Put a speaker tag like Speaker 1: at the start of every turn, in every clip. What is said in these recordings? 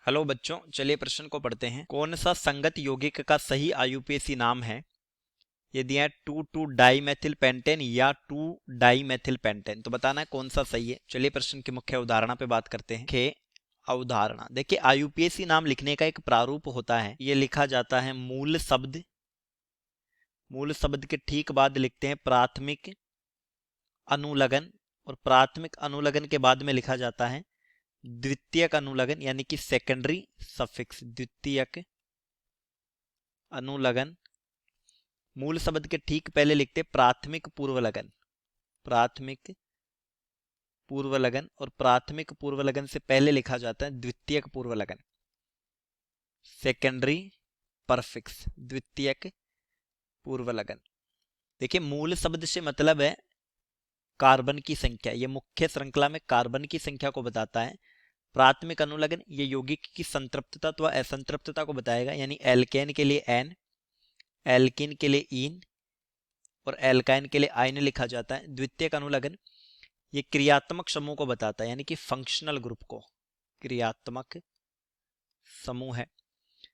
Speaker 1: Hello बच्चों, चलिए प्रश्न को पढ़ते हैं। कौन सा संगत यौगिक का सही आईयूपीएसी नाम है? ये दिया है 2,2 डाईमेथिल पेंटेन या 2 डाईमेथिल पेंटेन। तो बताना है कौन सा सही है। चलिए प्रश्न की मुख्य अवधारणा पे बात करते हैं। मुख्य अवधारणा देखिए, आईयूपीएसी नाम लिखने का एक प्रारूप होता है। ये लिखा जाता है मूल शब्द के ठीक बाद लिखते हैं प्राथमिक अनुलग्न, और प्राथमिक अनुलग्न के बाद में लिखा जाता है द्वितीयक अनुलग्न यानी कि सेकेंडरी सफिक्स। द्वितीयक अनुलग्न। मूल शब्द के ठीक पहले लिखते प्राथमिक पूर्वलग्न। प्राथमिक पूर्वलग्न, और प्राथमिक पूर्वलग्न से पहले लिखा जाता है द्वितीयक पूर्वलग्न, सेकेंडरी परफिक्स। द्वितीयक पूर्वलग्न। देखिए, मूल शब्द से मतलब है कार्बन की संख्या। ये मुख्य श्रृंखला में कार्बन की संख्या को बताता है। प्राथमिक अनुलग्न ये यौगिक की संतृप्तता अथवा असंतृप्तता को बताएगा, यानी एल्केन के लिए एन, एल्किन के लिए इन, और एल्काइन के लिए आइन लिखा जाता है। द्वितीयक अनुलग्न ये क्रियात्मक समूह को बताता है, यानी कि फंक्शनल ग्रुप को। क्रियात्मक समूह है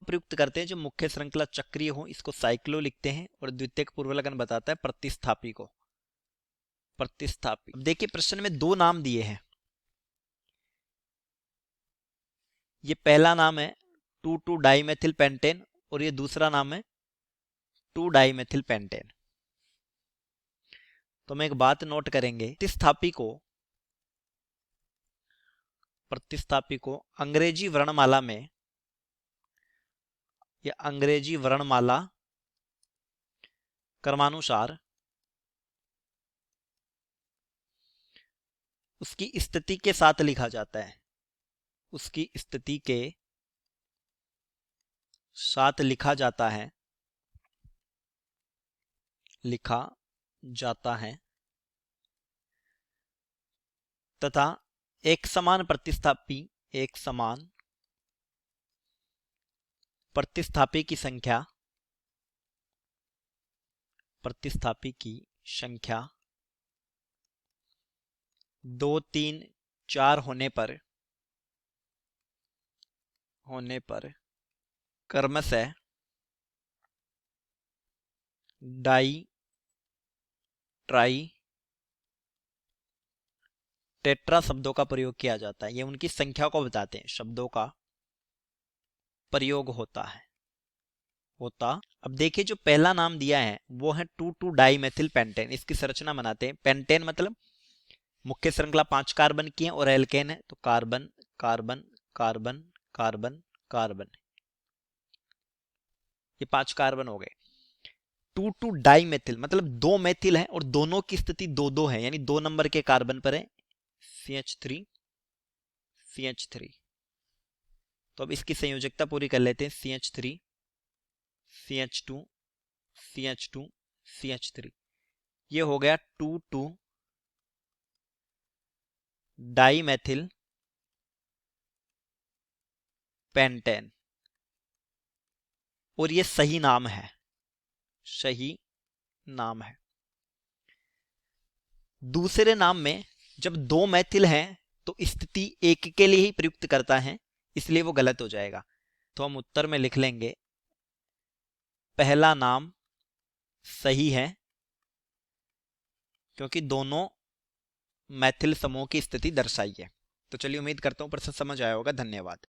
Speaker 1: प्रयुक्त करते हैं जो मुख्य श्रृंखला चक्रीय हो, इसको साइक्लो लिखते हैं। और द्वितीयक पूर्वलग्न बताता है प्रतिस्थापी को। प्रतिस्थापी। अब देखिए, प्रश्न में दो नाम दिए हैं। ये पहला नाम है 2,2 डाईमेथिल पेंटेन, और ये दूसरा नाम है 2 डाईमेथिल पेंटेन। तो हम एक बात नोट करेंगे, प्रतिस्थापी को अंग्रेजी वर्णमाला में या अंग्रेजी वर्णमाला क्रमानुसार उसकी स्थिति के साथ लिखा जाता है। उसकी स्थिति के साथ लिखा जाता है तथा एक समान प्रतिस्थापी की संख्या 2, 3, 4 होने पर क्रमशः डाई, ट्राई, टेट्रा शब्दों का प्रयोग किया जाता है। ये उनकी संख्या को बताते हैं, शब्दों का प्रयोग होता। अब देखिए, जो पहला नाम दिया है वो है 2,2 डाईमेथिल पेंटेन। इसकी संरचना बनाते हैं। पेंटेन मतलब मुख्य श्रृंखला 5 कार्बन की है, और एल्केन है तो carbon carbon carbon carbon carbon, ये 5 कार्बन हो गए। 2,2 डाईमेथिल मतलब 2 मेथिल है, और दोनों की स्थिति 2-2 है, यानी 2 नंबर के कार्बन पर है CH3 CH3। तो अब इसकी संयोजकता पूरी कर लेते हैं। CH3 CH2 CH2 CH3, ये हो गया 2,2 डाईमेथिल पेंटेन, और ये सही नाम है। दूसरे नाम में जब 2 मैथिल हैं तो स्थिति 1 के लिए ही प्रयुक्त करता है, इसलिए वो गलत हो जाएगा। तो हम उत्तर में लिख लेंगे पहला नाम सही है, क्योंकि दोनों मैथिल समूह की स्थिति दर्शाई है। तो चलिए, उम्मीद करता हूं प्रश्न समझ आया होगा। धन्यवाद।